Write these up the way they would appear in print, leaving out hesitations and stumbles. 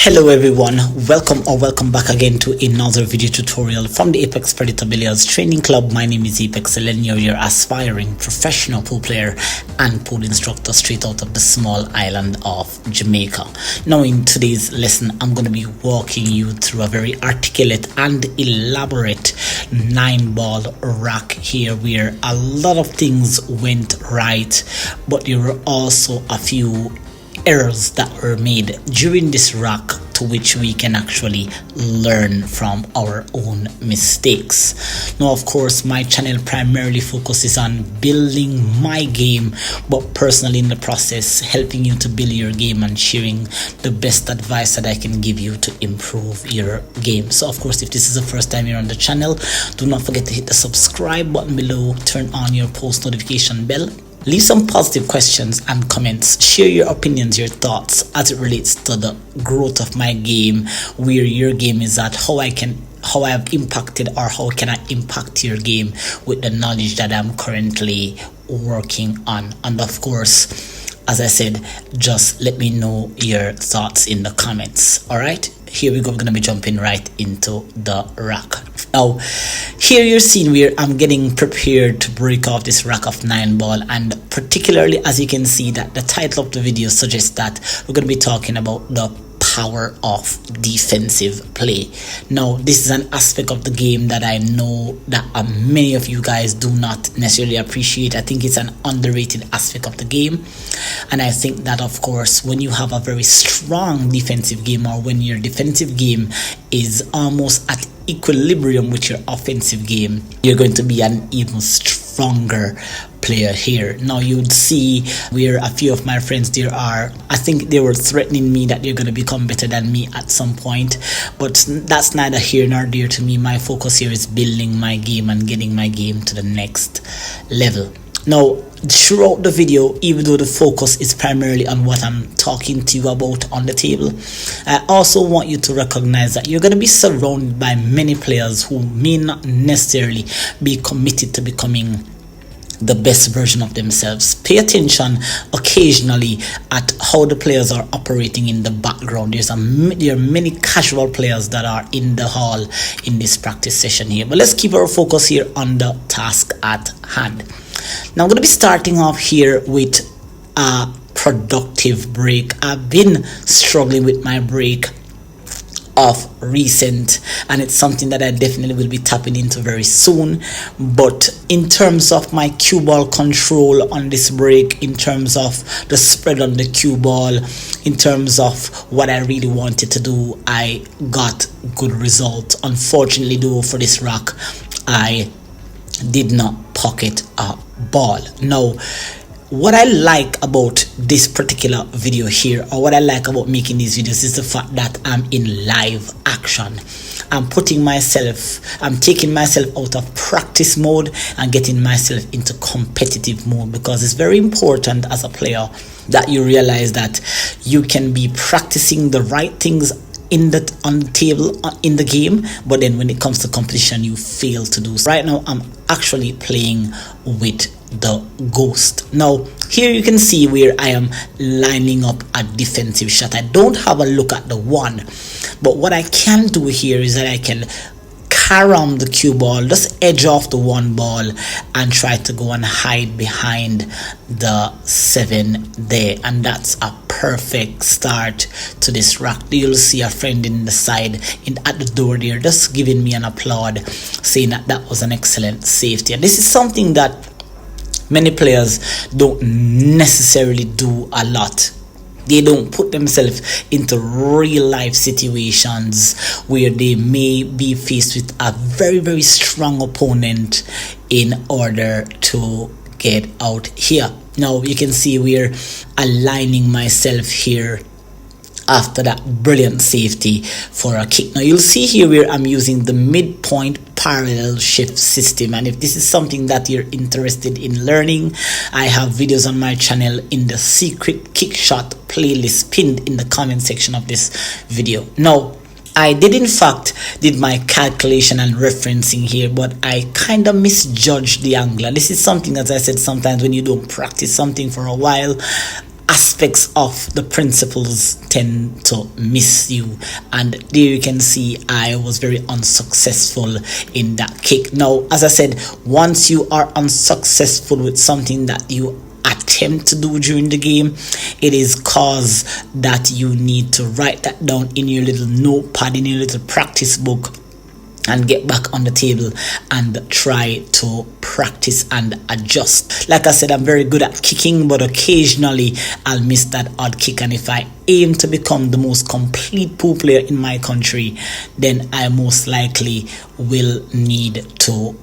Hello everyone, welcome back again to another video tutorial from the Apex Predator Billiards Training Club. My name is Apex Elenio, your aspiring professional pool player and pool instructor straight out of the small island of Jamaica. Now in today's lesson, I'm going to be walking you through a very articulate and elaborate 9-ball rack here where a lot of things went right, but there were also a few errors that were made during this rack to which we can actually learn from our own mistakes. Now of course my channel primarily focuses on building my game, but personally in the process helping you to build your game and sharing the best advice that I can give you to improve your game. So of course, if this is the first time you're on the channel, do not forget to hit the subscribe button below, turn on your post notification bell. Leave some positive questions and comments. Share your opinions, your thoughts as it relates to the growth of my game, where your game is at, how I have impacted or how can I impact your game with the knowledge that I'm currently working on. And of course, as I said, just let me know your thoughts in the comments. All right, here we go. We're going to be jumping right into the rack. Now, here you're seeing where I'm getting prepared to break off this rack of 9-ball, and particularly as you can see that the title of the video suggests that we're going to be talking about the power of defensive play. Now this is an aspect of the game that I know that many of you guys do not necessarily appreciate. I think it's an underrated aspect of the game, and I think that of course when you have a very strong defensive game, or when your defensive game is almost at equilibrium with your offensive game, you're going to be an even stronger player here. Now you would see where a few of my friends I think they were threatening me that they're going to become better than me at some point, but that's neither here nor there to me. My focus here is building my game and getting my game to the next level. Now throughout the video, even though the focus is primarily on what I'm talking to you about on the table, I also want you to recognize that you're going to be surrounded by many players who may not necessarily be committed to becoming the best version of themselves. Pay attention occasionally at how the players are operating in the background. There are many casual players that are in the hall in this practice session here, but let's keep our focus here on the task at hand. Now I'm going to be starting off here with a productive break. I've been struggling with my break of recent, and it's something that I definitely will be tapping into very soon. But in terms of my cue ball control on this break, in terms of the spread on the cue ball, in terms of what I really wanted to do, I got good results. Unfortunately though, for this rack I did not pocket a ball. Now what I like about this particular video here, or what I like about making these videos, is the fact that I'm in live action. I'm taking myself out of practice mode and getting myself into competitive mode, because it's very important as a player that you realize that you can be practicing the right things on the table in the game, but then when it comes to competition you fail to do so. Right now I'm actually playing with the ghost. Now here you can see where I am lining up a defensive shot. I don't have a look at the one, but what I can do here is that I can around the cue ball, just edge off the 1 ball and try to go and hide behind the 7 there, and that's a perfect start to this rack. You'll see a friend in the side at the door there just giving me an applaud, saying that was an excellent safety. And this is something that many players don't necessarily do a lot. They don't put themselves into real life situations where they may be faced with a very, very strong opponent in order to get out here. Now you can see we're aligning myself here after that brilliant safety for a kick. Now you'll see here where I'm using the midpoint parallel shift system, and if this is something that you're interested in learning, I have videos on my channel in the secret kick shot playlist pinned in the comment section of this video. Now I did in fact did my calculation and referencing here, but I kind of misjudged the angle. And this is something, as I said, sometimes when you don't practice something for a while, aspects of the principles tend to miss you, and there you can see I was very unsuccessful in that kick. Now, as I said, once you are unsuccessful with something that you attempt to do during the game, it is cause that you need to write that down in your little notepad, in your little practice book, and get back on the table and try to practice and adjust. Like I said, I'm very good at kicking, but occasionally I'll miss that odd kick, and if I aim to become the most complete pool player in my country, then I most likely will need to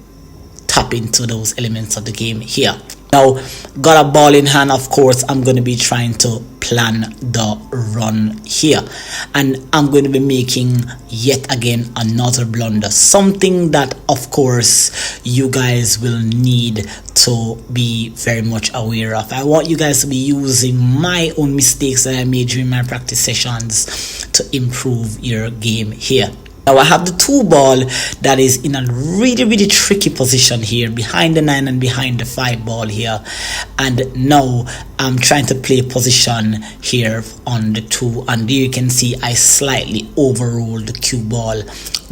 tap into those elements of the game here. Now, got a ball in hand, of course, I'm going to be trying to plan the run here. And I'm going to be making yet again another blunder. Something that, of course, you guys will need to be very much aware of. I want you guys to be using my own mistakes that I made during my practice sessions to improve your game here. Now I have the 2 ball that is in a really tricky position here, behind the 9 and behind the 5 ball here, and now I'm trying to play position here on the 2, and there you can see I slightly overruled the cue ball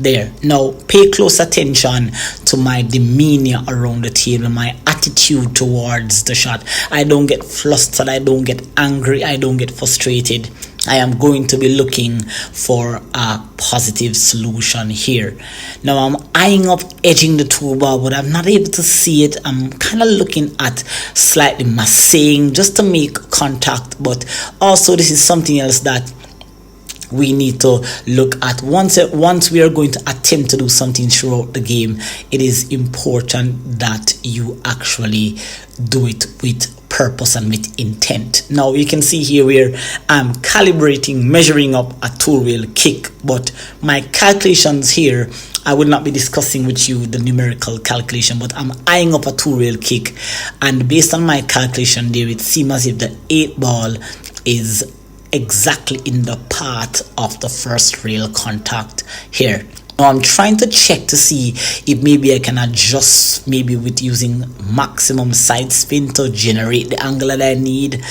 there. Now pay close attention to my demeanor around the table, my attitude towards the shot. I don't get flustered, I don't get angry, I don't get frustrated. I am going to be looking for a positive solution here. Now I'm eyeing up edging the 2 ball, but I'm not able to see it. I'm kind of looking at slightly massaging just to make contact, but also this is something else that we need to look at. Once we are going to attempt to do something throughout the game, it is important that you actually do it with purpose and with intent. Now you can see here where I'm calibrating, measuring up a 2-rail kick, but my calculations here, I will not be discussing with you the numerical calculation, but I'm eyeing up a 2-rail kick, and based on my calculation there, it seems as if the 8 ball is exactly in the path of the first rail contact here. Now I'm trying to check to see if maybe I can adjust, maybe with using maximum side spin to generate the angle that I need,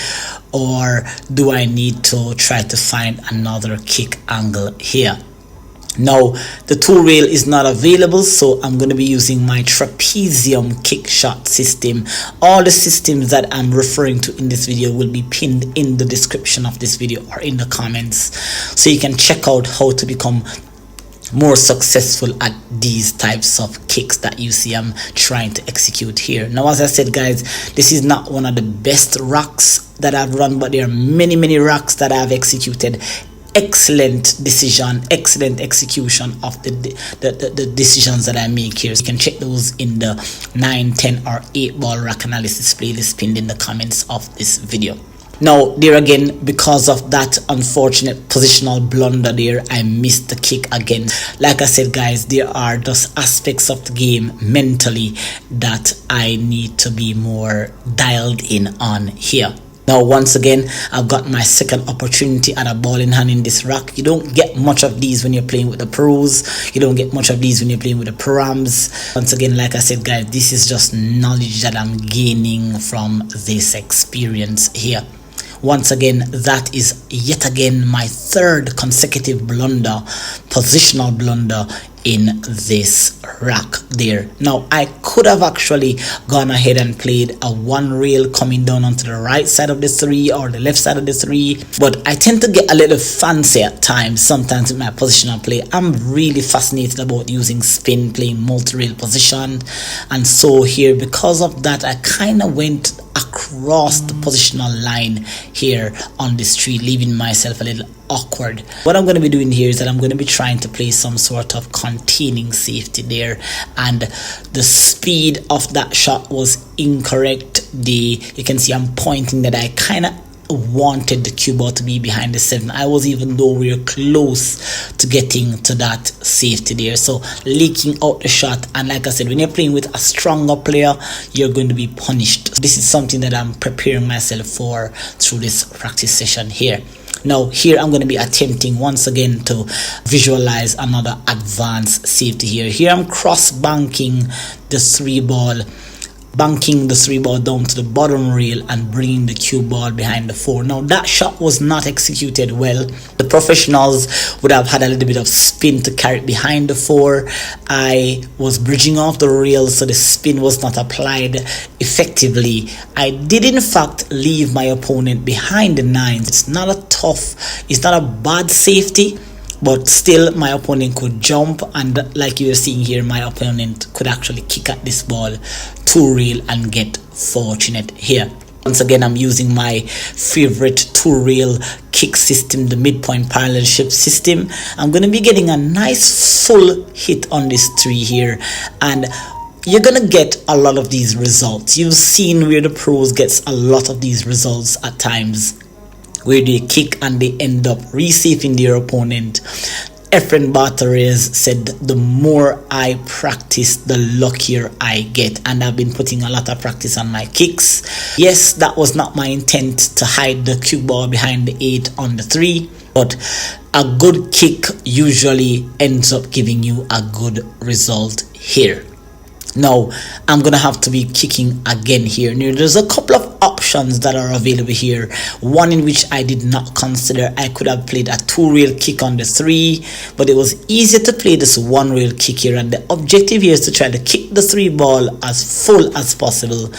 or do I need to try to find another kick angle here. Now the 2 rail is not available, so I'm going to be using my trapezium kick shot system. All the systems that I'm referring to in this video will be pinned in the description of this video or in the comments, so you can check out how to become more successful at these types of kicks that you see I'm trying to execute here. Now, as I said, guys, this is not one of the best rocks that I've run, but there are many rocks that I've executed. Excellent decision, excellent execution of the decisions that I make here. So you can check those in the 9, 10 or 8 ball rack analysis playlist pinned in the comments of this video. Now there again, because of that unfortunate positional blunder there, I missed the kick again. Like I said, guys, there are those aspects of the game mentally that I need to be more dialed in on here. Now once again, I've got my second opportunity at a ball in hand in this rack. You don't get much of these when you're playing with the pros. You don't get much of these when you're playing with the params. Once again, like I said, guys, this is just knowledge that I'm gaining from this experience here. Once again, that is yet again my 3rd consecutive blunder, positional blunder in this rack there. Now I could have actually gone ahead and played a 1 rail coming down onto the right side of the 3 or the left side of the 3, but I tend to get a little fancy at times sometimes with my positional play. I'm really fascinated about using spin, playing multi-rail position, and so here, because of that, I kind of went across the positional line here on this tree, leaving myself a little awkward. What I'm going to be doing here is that I'm going to be trying to play some sort of containing safety there, and the speed of that shot was incorrect. You can see I'm pointing that I kind of wanted the cue ball to be behind the 7. I was even nowhere close to getting to that safety there, so leaking out the shot. And like I said, when you're playing with a stronger player, you're going to be punished. This is something that I'm preparing myself for through this practice session here. Now here I'm going to be attempting once again to visualize another advanced safety here. Here I'm cross banking the 3 ball banking the 3 ball down to the bottom rail and bringing the cue ball behind the 4. Now that shot was not executed well. The professionals would have had a little bit of spin to carry it behind the 4. I was bridging off the rail, so the spin was not applied effectively. I did in fact leave my opponent behind the 9s. It's not a bad safety, but still my opponent could jump, and like you are seeing here, my opponent could actually kick at this ball to rail and get fortunate here. Once again, I'm using my favorite 2-rail kick system, the midpoint parallel shift system. I'm going to be getting a nice full hit on this 3 here, and you're gonna get a lot of these results. You've seen where the pros gets a lot of these results at times, where they kick and they end up resafing their opponent. Efren Barthez said, the more I practice, the luckier I get, and I've been putting a lot of practice on my kicks. Yes, that was not my intent to hide the cue ball behind the 8 on the 3, but a good kick usually ends up giving you a good result here. Now I'm gonna have to be kicking again here. Now there's a couple of options that are available here. One in which I did not consider. I could have played a 2-rail kick on the 3, but it was easier to play this 1-rail kick here, and the objective here is to try to kick the 3 ball as full as possible,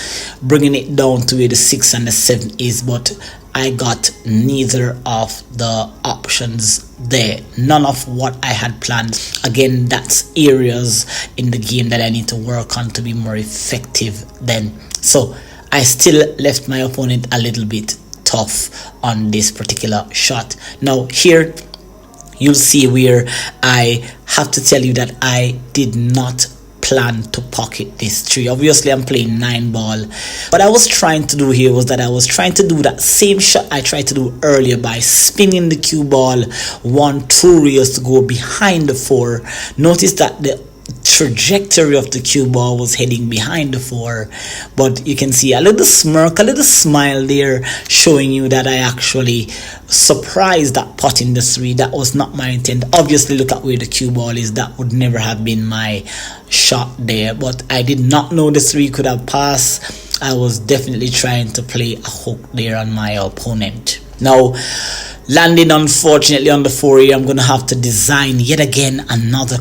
bringing it down to where the 6 and the 7 is, but I got neither of the options there, none of what I had planned. Again, that's areas in the game that I need to work on to be more effective then. So I still left my opponent a little bit tough on this particular shot. Now here you'll see where I have to tell you that I did not plan to pocket this 3. Obviously I'm playing 9 ball. What I was trying to do here was that I was trying to do that same shot I tried to do earlier by spinning the cue ball 1-2 rails to go behind the 4. Notice that the trajectory of the cue ball was heading behind the 4, but you can see a little smirk, a little smile there, showing you that I actually surprised that pot in the 3. That was not my intent. Obviously look at where the cue ball is. That would never have been my shot there, but I did not know the 3 could have passed. I was definitely trying to play a hook there on my opponent. Now landing unfortunately on the 4 here, I'm gonna have to design yet again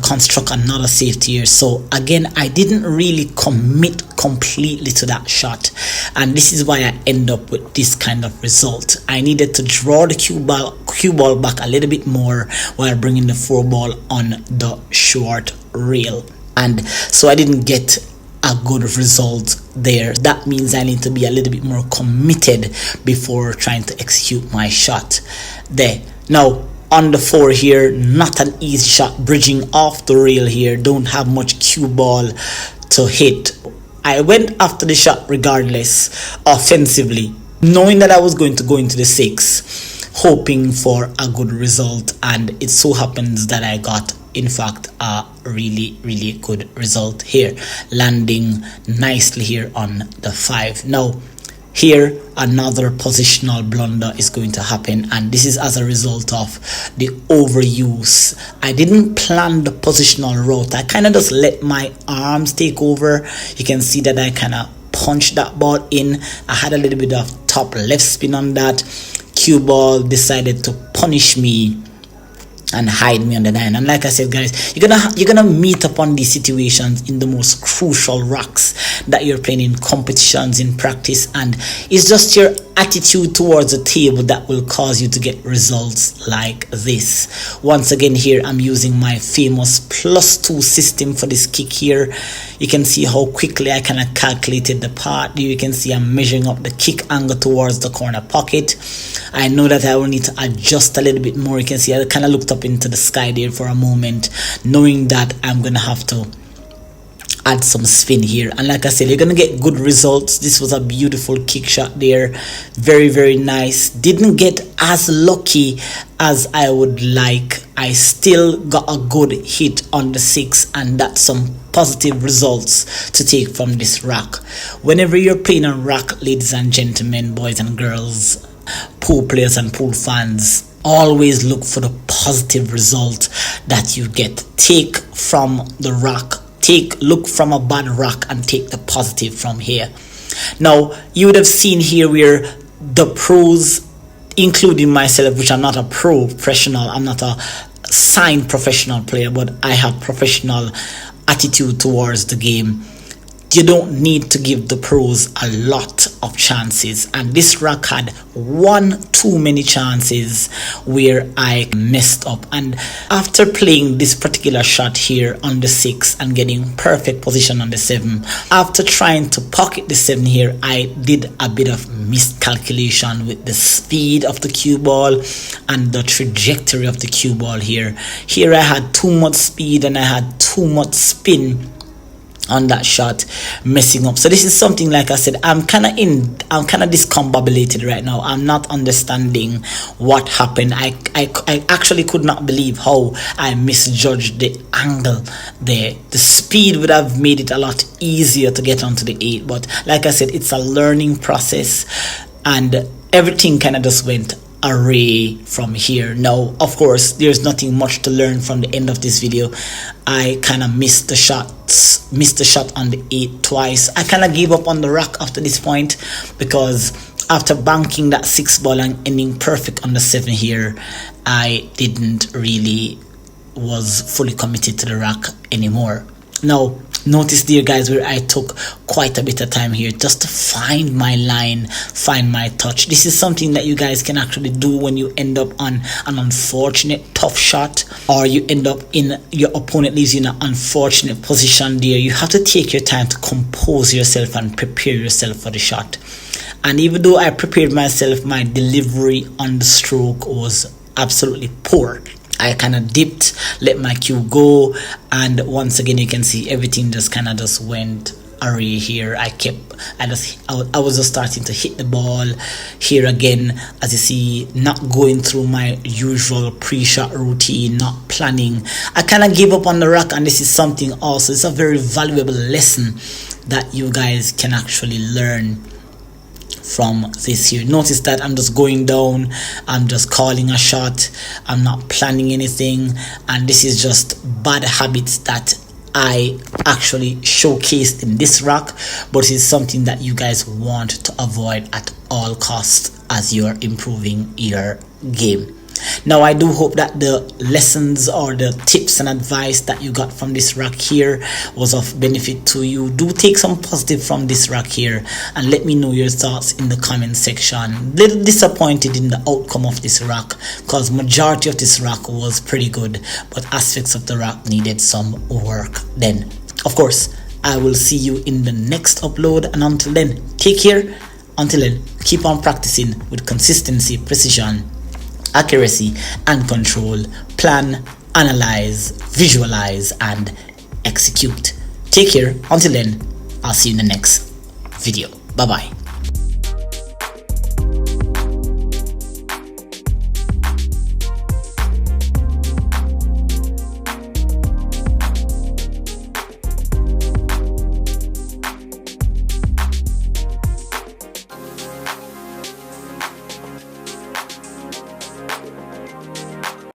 construct another safety here. So again, I didn't really commit completely to that shot, and this is why I end up with this kind of result. I needed to draw the cue ball back a little bit more while bringing the 4 ball on the short rail, and so I didn't get a good result there. That means I need to be a little bit more committed before trying to execute my shot there. Now on the 4 here, not an easy shot, bridging off the rail here, don't have much cue ball to hit. I went after the shot regardless, offensively, knowing that I was going to go into the 6, hoping for a good result, and it so happens that I got in fact a really good result here, landing nicely here on the 5. Now here another positional blunder is going to happen, and this is as a result of the overuse. I didn't plan the positional route. I kind of just let my arms take over. You can see that I kind of punched that ball in. I had a little bit of top left spin on that. Cue ball decided to punish me and hide me on the 9. And like I said, guys, you're gonna meet upon these situations in the most crucial rocks that you're playing in competitions, in practice, and it's just your attitude towards the table that will cause you to get results like this. Once again here, I'm using my famous +2 system for this kick here. You can see how quickly I kind of calculated the part. You can see I'm measuring up the kick angle towards the corner pocket. I know that I will need to adjust a little bit more. You can see I kind of looked up into the sky there for a moment, knowing that I'm gonna have to add some spin here, and like I said, you're gonna get good results. This was a beautiful kick shot there, very nice. Didn't get as lucky as I would like. I still got a good hit on the 6, and that's some positive results to take from this rack. Whenever you're playing a rack, ladies and gentlemen, boys and girls, pool players and pool fans, always look for the positive result that you get. Take from the rack look from a bad rock and take the positive from here. Now you would have seen here where the pros, including myself, which I'm not a professional, I'm not a signed professional player, but I have professional attitude towards the game. You don't need to give the pros a lot of chances, and this rock had one too many chances where I messed up. And after playing this particular shot here on the 6 and getting perfect position on the 7, after trying to pocket the 7 here, I did a bit of miscalculation with the speed of the cue ball and the trajectory of the cue ball here. Here I had too much speed and I had too much spin on that shot, messing up. So this is something, like I said, I'm kind of discombobulated right now. I'm not understanding what happened. I actually could not believe how I misjudged the angle there. The speed would have made it a lot easier to get onto the 8, but like I said, it's a learning process, and everything kind of just went array from here. Now of course there's nothing much to learn from the end of this video. I kind of missed the shot on the 8 twice. I kind of gave up on the rock after this point, because after banking that 6 ball and ending perfect on the 7 here, I didn't really was fully committed to the rock anymore. Now notice there, guys, where I took quite a bit of time here just to find my line, find my touch. This is something that you guys can actually do when you end up on an unfortunate tough shot, or you end up in your opponent leaves you in an unfortunate position there. You have to take your time to compose yourself and prepare yourself for the shot. And even though I prepared myself, my delivery on the stroke was absolutely poor. I kind of dipped, let my cue go, and once again you can see everything just kind of just went array here. I was just starting to hit the ball here again, as you see, not going through my usual pre-shot routine, not planning. I kind of gave up on the rock, and this is something also, it's a very valuable lesson that you guys can actually learn from this here. Notice that I'm just going down, I'm just calling a shot, I'm not planning anything, and this is just bad habits that I actually showcased in this rock, but it's something that you guys want to avoid at all costs as you are improving your game. Now I do hope that the lessons or the tips and advice that you got from this rock here was of benefit to you. Do take some positive from this rock here and let me know your thoughts in the comment section. Little disappointed in the outcome of this rock, because majority of this rock was pretty good, but aspects of the rock needed some work. Then of course I will see you in the next upload, and until then, take care. Until then, keep on practicing with consistency, precision, accuracy and control. Plan, analyze, visualize and execute. Take care. Until then, I'll see you in the next video. Bye bye.